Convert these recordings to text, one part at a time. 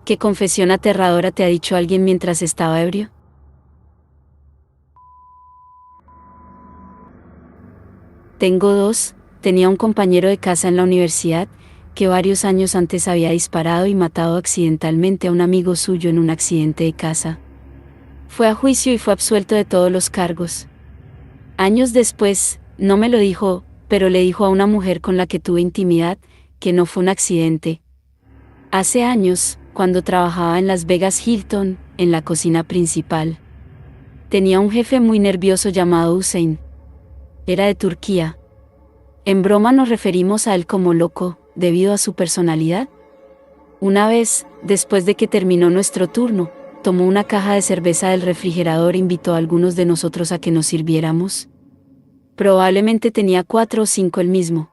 ¿Qué confesión aterradora te ha dicho alguien mientras estaba ebrio? Tengo dos. Tenía un compañero de casa en la universidad, que varios años antes había disparado y matado accidentalmente a un amigo suyo en un accidente de casa. Fue a juicio y fue absuelto de todos los cargos. Años después, no me lo dijo, pero le dijo a una mujer con la que tuve intimidad, que no fue un accidente. Hace años, cuando trabajaba en Las Vegas Hilton, en la cocina principal. Tenía un jefe muy nervioso llamado Hussein. Era de Turquía. En broma nos referimos a él como loco, debido a su personalidad. Una vez, después de que terminó nuestro turno, tomó una caja de cerveza del refrigerador e invitó a algunos de nosotros a que nos sirviéramos. Probablemente tenía 4 o 5 él mismo.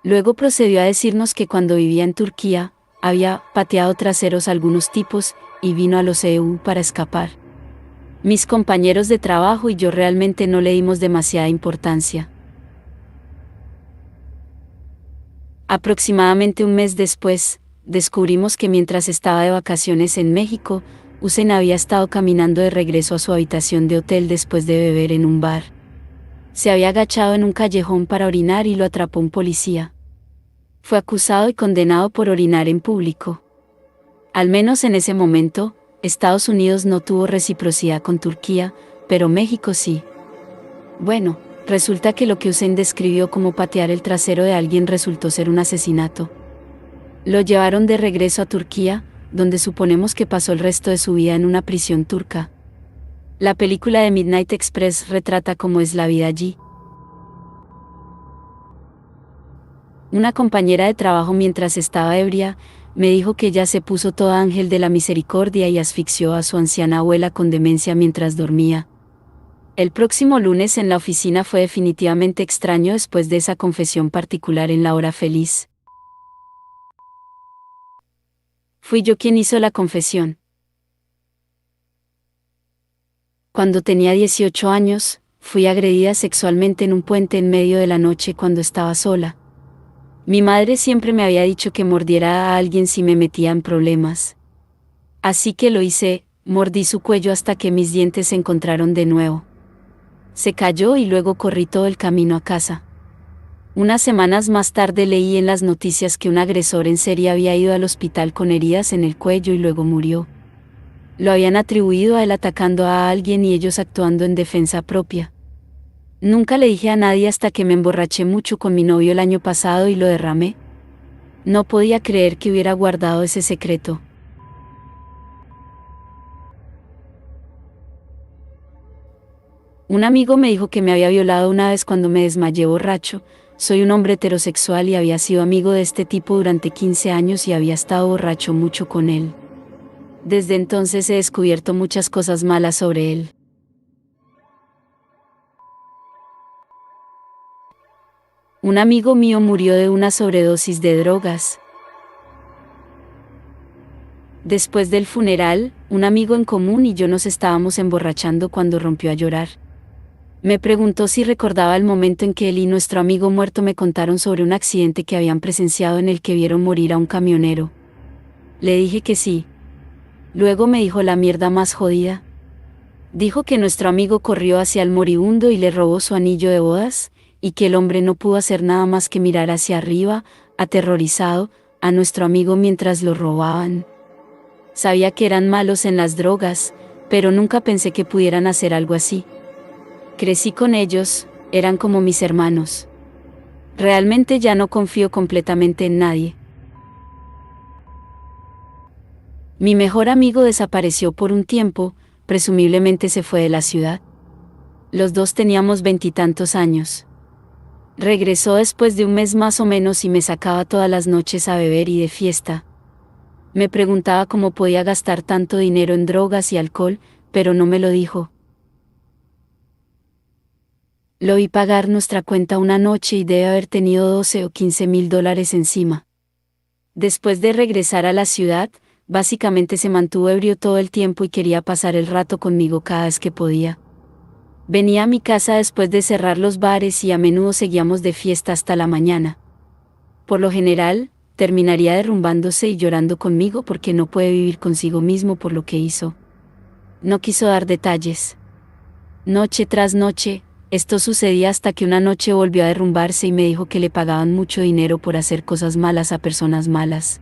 Luego procedió a decirnos que cuando vivía en Turquía, había pateado traseros a algunos tipos, y vino a los EU para escapar. Mis compañeros de trabajo y yo realmente no le dimos demasiada importancia. Aproximadamente un mes después, descubrimos que mientras estaba de vacaciones en México, Hussein había estado caminando de regreso a su habitación de hotel después de beber en un bar. Se había agachado en un callejón para orinar y lo atrapó un policía. Fue acusado y condenado por orinar en público. Al menos en ese momento, Estados Unidos no tuvo reciprocidad con Turquía, pero México sí. Bueno, resulta que lo que Hussein describió como patear el trasero de alguien resultó ser un asesinato. Lo llevaron de regreso a Turquía, donde suponemos que pasó el resto de su vida en una prisión turca. La película de Midnight Express retrata cómo es la vida allí. Una compañera de trabajo mientras estaba ebria, me dijo que ella se puso toda ángel de la misericordia y asfixió a su anciana abuela con demencia mientras dormía. El próximo lunes en la oficina fue definitivamente extraño después de esa confesión particular en la hora feliz. Fui yo quien hizo la confesión. Cuando tenía 18 años, fui agredida sexualmente en un puente en medio de la noche cuando estaba sola. Mi madre siempre me había dicho que mordiera a alguien si me metía en problemas. Así que lo hice, mordí su cuello hasta que mis dientes se encontraron de nuevo. Se cayó y luego corrí todo el camino a casa. Unas semanas más tarde leí en las noticias que un agresor en serie había ido al hospital con heridas en el cuello y luego murió. Lo habían atribuido a él atacando a alguien y ellos actuando en defensa propia. Nunca le dije a nadie hasta que me emborraché mucho con mi novio el año pasado y lo derramé. No podía creer que hubiera guardado ese secreto. Un amigo me dijo que me había violado una vez cuando me desmayé borracho. Soy un hombre heterosexual y había sido amigo de este tipo durante 15 años y había estado borracho mucho con él. Desde entonces he descubierto muchas cosas malas sobre él. Un amigo mío murió de una sobredosis de drogas. Después del funeral, un amigo en común y yo nos estábamos emborrachando cuando rompió a llorar. Me preguntó si recordaba el momento en que él y nuestro amigo muerto me contaron sobre un accidente que habían presenciado en el que vieron morir a un camionero. Le dije que sí. Luego me dijo la mierda más jodida. Dijo que nuestro amigo corrió hacia el moribundo y le robó su anillo de bodas, y que el hombre no pudo hacer nada más que mirar hacia arriba, aterrorizado, a nuestro amigo mientras lo robaban. Sabía que eran malos en las drogas, pero nunca pensé que pudieran hacer algo así. Crecí con ellos, eran como mis hermanos. Realmente ya no confío completamente en nadie. Mi mejor amigo desapareció por un tiempo, presumiblemente se fue de la ciudad. Los dos teníamos 20 y tantos años. Regresó después de un mes más o menos y me sacaba todas las noches a beber y de fiesta. Me preguntaba cómo podía gastar tanto dinero en drogas y alcohol, pero no me lo dijo. Lo vi pagar nuestra cuenta una noche y debe haber tenido 12 o 15 mil dólares encima. Después de regresar a la ciudad, básicamente se mantuvo ebrio todo el tiempo y quería pasar el rato conmigo cada vez que podía. Venía a mi casa después de cerrar los bares y a menudo seguíamos de fiesta hasta la mañana. Por lo general, terminaría derrumbándose y llorando conmigo porque no puede vivir consigo mismo por lo que hizo. No quiso dar detalles. Noche tras noche, esto sucedía hasta que una noche volvió a derrumbarse y me dijo que le pagaban mucho dinero por hacer cosas malas a personas malas.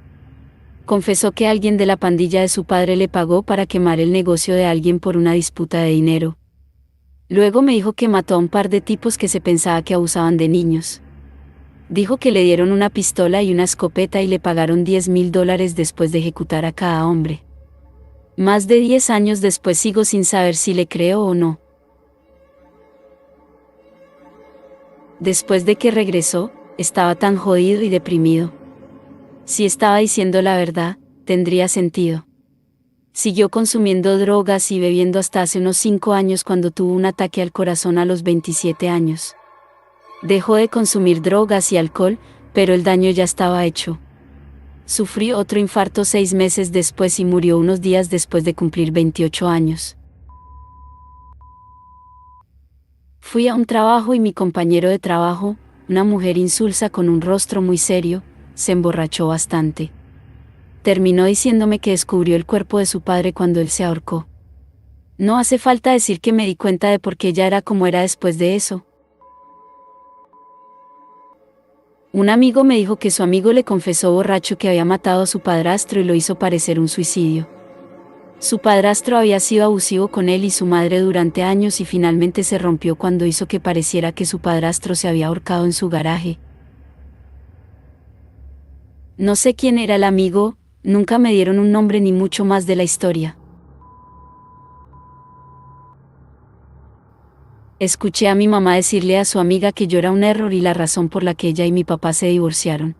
Confesó que alguien de la pandilla de su padre le pagó para quemar el negocio de alguien por una disputa de dinero. Luego me dijo que mató a un par de tipos que se pensaba que abusaban de niños. Dijo que le dieron una pistola y una escopeta y le pagaron $10,000 después de ejecutar a cada hombre. Más de 10 años después sigo sin saber si le creo o no. Después de que regresó, estaba tan jodido y deprimido. Si estaba diciendo la verdad, tendría sentido. Siguió consumiendo drogas y bebiendo hasta hace unos 5 años cuando tuvo un ataque al corazón a los 27 años. Dejó de consumir drogas y alcohol, pero el daño ya estaba hecho. Sufrió otro infarto 6 meses después y murió unos días después de cumplir 28 años. Fui a un trabajo y mi compañero de trabajo, una mujer insulsa con un rostro muy serio, se emborrachó bastante. Terminó diciéndome que descubrió el cuerpo de su padre cuando él se ahorcó. No hace falta decir que me di cuenta de por qué ella era como era después de eso. Un amigo me dijo que su amigo le confesó borracho que había matado a su padrastro y lo hizo parecer un suicidio. Su padrastro había sido abusivo con él y su madre durante años y finalmente se rompió cuando hizo que pareciera que su padrastro se había ahorcado en su garaje. No sé quién era el amigo, nunca me dieron un nombre ni mucho más de la historia. Escuché a mi mamá decirle a su amiga que yo era un error y la razón por la que ella y mi papá se divorciaron.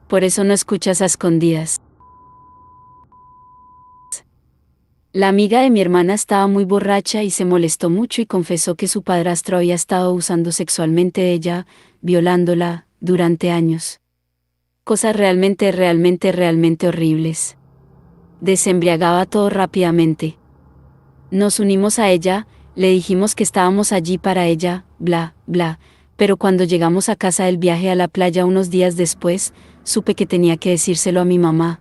Por eso no escuchas a escondidas. La amiga de mi hermana estaba muy borracha y se molestó mucho y confesó que su padrastro había estado abusando sexualmente de ella, violándola, durante años. Cosas realmente horribles. Desembriagaba todo rápidamente. Nos unimos a ella, le dijimos que estábamos allí para ella, bla, bla, pero cuando llegamos a casa del viaje a la playa unos días después, supe que tenía que decírselo a mi mamá.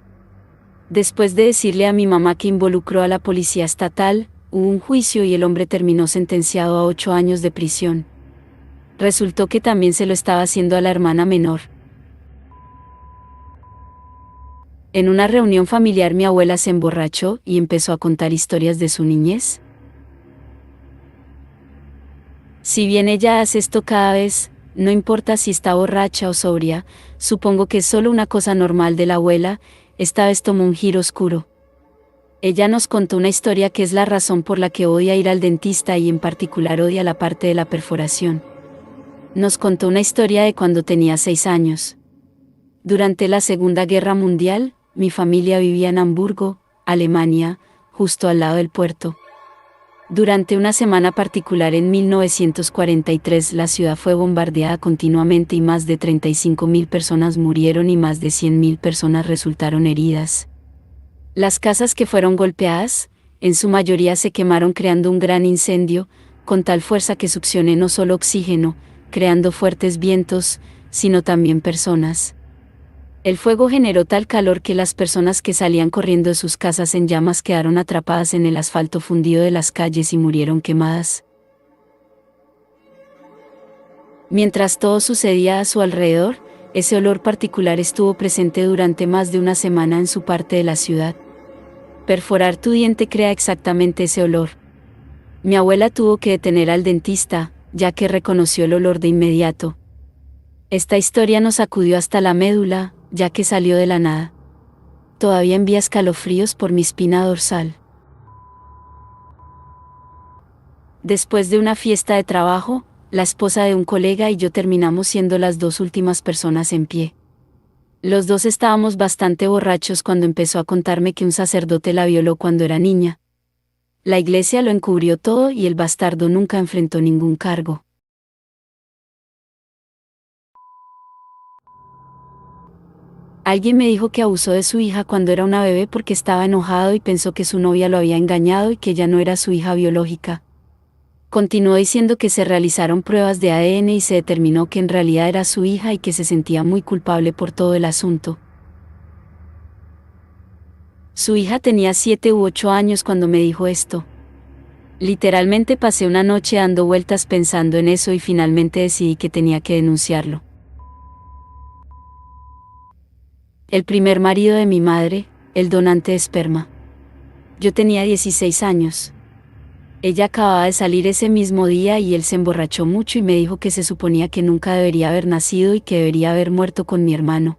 Después de decirle a mi mamá que involucró a la policía estatal, hubo un juicio y el hombre terminó sentenciado a 8 años de prisión. Resultó que también se lo estaba haciendo a la hermana menor. En una reunión familiar mi abuela se emborrachó y empezó a contar historias de su niñez. Si bien ella hace esto cada vez, no importa si está borracha o sobria, supongo que es solo una cosa normal de la abuela, esta vez tomó un giro oscuro. Ella nos contó una historia que es la razón por la que odia ir al dentista y en particular odia la parte de la perforación. Nos contó una historia de cuando tenía 6 años. Durante la Segunda Guerra Mundial, mi familia vivía en Hamburgo, Alemania, justo al lado del puerto. Durante una semana particular en 1943 la ciudad fue bombardeada continuamente y más de 35.000 personas murieron y más de 100.000 personas resultaron heridas. Las casas que fueron golpeadas, en su mayoría se quemaron creando un gran incendio, con tal fuerza que succioné no solo oxígeno, creando fuertes vientos, sino también personas. El fuego generó tal calor que las personas que salían corriendo de sus casas en llamas quedaron atrapadas en el asfalto fundido de las calles y murieron quemadas. Mientras todo sucedía a su alrededor, ese olor particular estuvo presente durante más de una semana en su parte de la ciudad. Perforar tu diente crea exactamente ese olor. Mi abuela tuvo que detener al dentista, ya que reconoció el olor de inmediato. Esta historia nos sacudió hasta la médula, ya que salió de la nada. Todavía envía escalofríos por mi espina dorsal. Después de una fiesta de trabajo, la esposa de un colega y yo terminamos siendo las 2 últimas personas en pie. Los dos estábamos bastante borrachos cuando empezó a contarme que un sacerdote la violó cuando era niña. La iglesia lo encubrió todo y el bastardo nunca enfrentó ningún cargo. Alguien me dijo que abusó de su hija cuando era una bebé porque estaba enojado y pensó que su novia lo había engañado y que ella no era su hija biológica. Continuó diciendo que se realizaron pruebas de ADN y se determinó que en realidad era su hija y que se sentía muy culpable por todo el asunto. Su hija tenía 7 u 8 años cuando me dijo esto. Literalmente pasé una noche dando vueltas pensando en eso y finalmente decidí que tenía que denunciarlo. El primer marido de mi madre, el donante de esperma. Yo tenía 16 años. Ella acababa de salir ese mismo día y él se emborrachó mucho y me dijo que se suponía que nunca debería haber nacido y que debería haber muerto con mi hermano.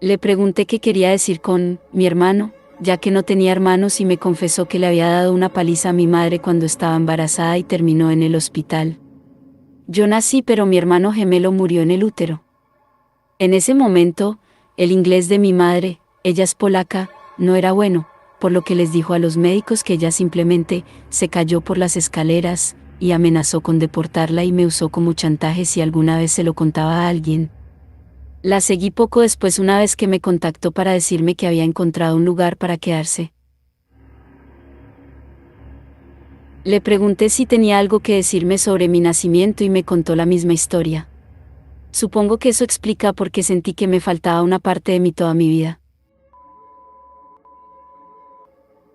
Le pregunté qué quería decir con mi hermano, ya que no tenía hermanos, y me confesó que le había dado una paliza a mi madre cuando estaba embarazada y terminó en el hospital. Yo nací, pero mi hermano gemelo murió en el útero. En ese momento, el inglés de mi madre, ella es polaca, no era bueno, por lo que les dijo a los médicos que ella simplemente se cayó por las escaleras y amenazó con deportarla y me usó como chantaje si alguna vez se lo contaba a alguien. La seguí poco después una vez que me contactó para decirme que había encontrado un lugar para quedarse. Le pregunté si tenía algo que decirme sobre mi nacimiento y me contó la misma historia. Supongo que eso explica por qué sentí que me faltaba una parte de mí toda mi vida.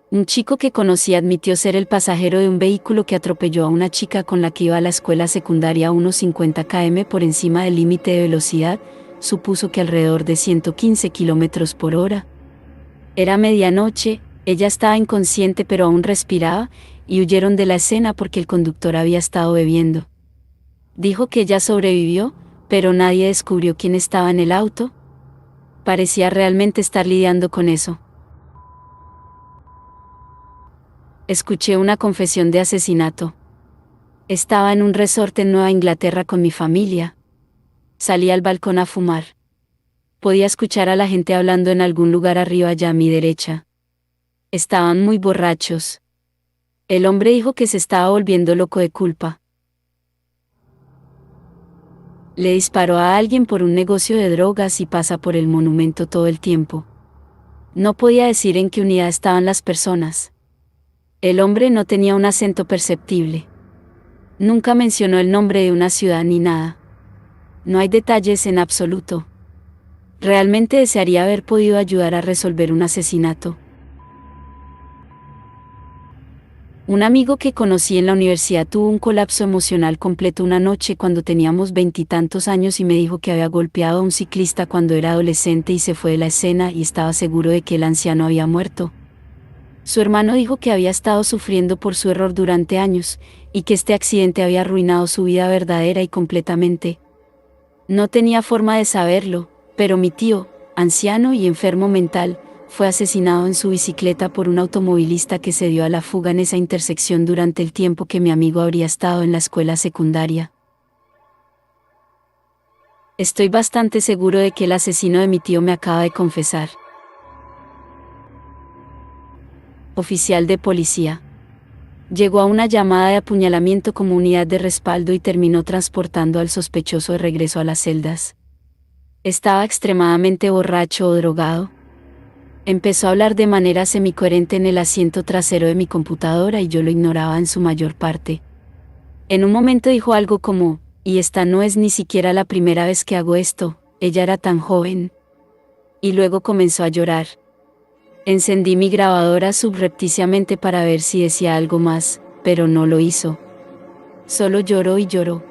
Un chico que conocí admitió ser el pasajero de un vehículo que atropelló a una chica con la que iba a la escuela secundaria a unos 50 km por encima del límite de velocidad, supuso que alrededor de 115 km por hora. Era medianoche, ella estaba inconsciente pero aún respiraba, y huyeron de la escena porque el conductor había estado bebiendo. Dijo que ella sobrevivió, pero nadie descubrió quién estaba en el auto. Parecía realmente estar lidiando con eso. Escuché una confesión de asesinato. Estaba en un resort en Nueva Inglaterra con mi familia. Salí al balcón a fumar. Podía escuchar a la gente hablando en algún lugar arriba allá a mi derecha. Estaban muy borrachos. El hombre dijo que se estaba volviendo loco de culpa. Le disparó a alguien por un negocio de drogas y pasa por el monumento todo el tiempo. No podía decir en qué unidad estaban las personas. El hombre no tenía un acento perceptible. Nunca mencionó el nombre de una ciudad ni nada. No hay detalles en absoluto. Realmente desearía haber podido ayudar a resolver un asesinato. Un amigo que conocí en la universidad tuvo un colapso emocional completo una noche cuando teníamos 20 y tantos años y me dijo que había golpeado a un ciclista cuando era adolescente y se fue de la escena y estaba seguro de que el anciano había muerto. Su hermano dijo que había estado sufriendo por su error durante años, y que este accidente había arruinado su vida verdadera y completamente. No tenía forma de saberlo, pero mi tío, anciano y enfermo mental, fue asesinado en su bicicleta por un automovilista que se dio a la fuga en esa intersección durante el tiempo que mi amigo habría estado en la escuela secundaria. Estoy bastante seguro de que el asesino de mi tío me acaba de confesar. Oficial de policía. Llegó a una llamada de apuñalamiento como unidad de respaldo y terminó transportando al sospechoso de regreso a las celdas. Estaba extremadamente borracho o drogado. Empezó a hablar de manera semicoherente en el asiento trasero de mi computadora y yo lo ignoraba en su mayor parte. En un momento dijo algo como, "Y esta no es ni siquiera la primera vez que hago esto, ella era tan joven". Y luego comenzó a llorar. Encendí mi grabadora subrepticiamente para ver si decía algo más, pero no lo hizo. Solo lloró y lloró.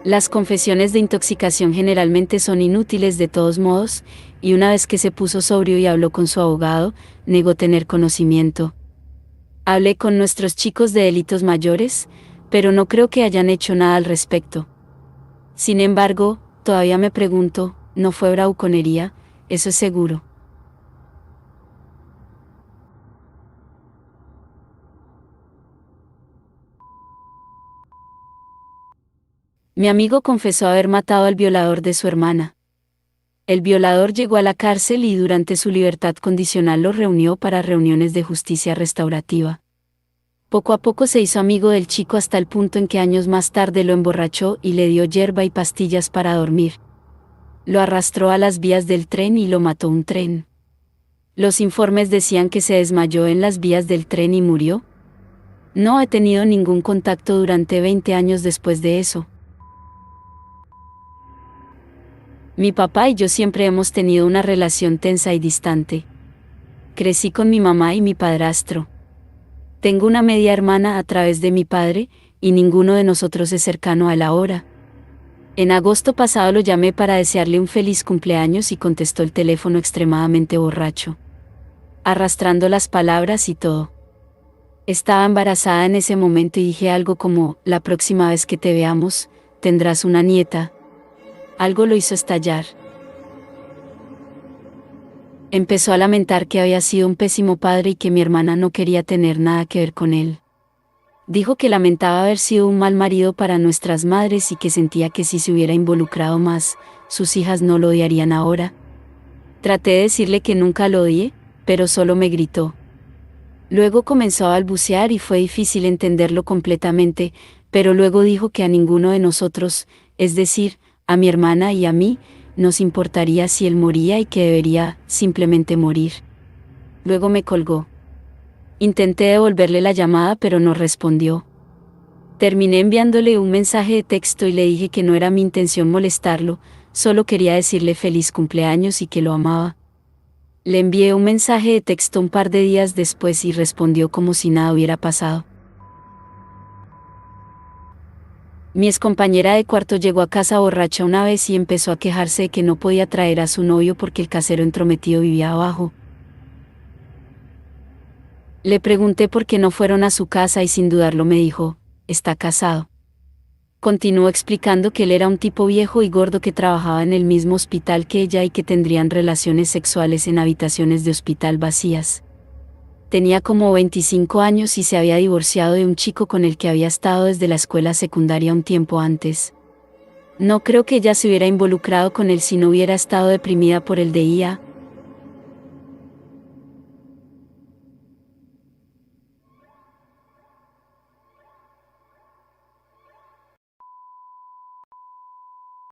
Las confesiones de intoxicación generalmente son inútiles de todos modos, y una vez que se puso sobrio y habló con su abogado, negó tener conocimiento. Hablé con nuestros chicos de delitos mayores, pero no creo que hayan hecho nada al respecto. Sin embargo, todavía me pregunto, ¿no fue bravuconería? Eso es seguro. Mi amigo confesó haber matado al violador de su hermana. El violador llegó a la cárcel y durante su libertad condicional lo reunió para reuniones de justicia restaurativa. Poco a poco se hizo amigo del chico hasta el punto en que años más tarde lo emborrachó y le dio yerba y pastillas para dormir. Lo arrastró a las vías del tren y lo mató un tren. Los informes decían que se desmayó en las vías del tren y murió. No he tenido ningún contacto durante 20 años después de eso. Mi papá y yo siempre hemos tenido una relación tensa y distante. Crecí con mi mamá y mi padrastro. Tengo una media hermana a través de mi padre, y ninguno de nosotros es cercano a él ahora. En agosto pasado lo llamé para desearle un feliz cumpleaños y contestó el teléfono extremadamente borracho, arrastrando las palabras y todo. Estaba embarazada en ese momento y dije algo como: la próxima vez que te veamos, tendrás una nieta. Algo lo hizo estallar. Empezó a lamentar que había sido un pésimo padre y que mi hermana no quería tener nada que ver con él. Dijo que lamentaba haber sido un mal marido para nuestras madres y que sentía que si se hubiera involucrado más, sus hijas no lo odiarían ahora. Traté de decirle que nunca lo odié, pero solo me gritó. Luego comenzó a balbucear y fue difícil entenderlo completamente, pero luego dijo que a ninguno de nosotros, es decir, a mi hermana y a mí, nos importaría si él moría y que debería simplemente morir. Luego me colgó. Intenté devolverle la llamada pero no respondió. Terminé enviándole un mensaje de texto y le dije que no era mi intención molestarlo, solo quería decirle feliz cumpleaños y que lo amaba. Le envié un mensaje de texto un par de días después y respondió como si nada hubiera pasado. Mi excompañera de cuarto llegó a casa borracha una vez y empezó a quejarse de que no podía traer a su novio porque el casero entrometido vivía abajo. Le pregunté por qué no fueron a su casa y sin dudarlo me dijo: está casado. Continuó explicando que él era un tipo viejo y gordo que trabajaba en el mismo hospital que ella y que tendrían relaciones sexuales en habitaciones de hospital vacías. Tenía como 25 años y se había divorciado de un chico con el que había estado desde la escuela secundaria un tiempo antes. No creo que ella se hubiera involucrado con él si no hubiera estado deprimida por el DIA,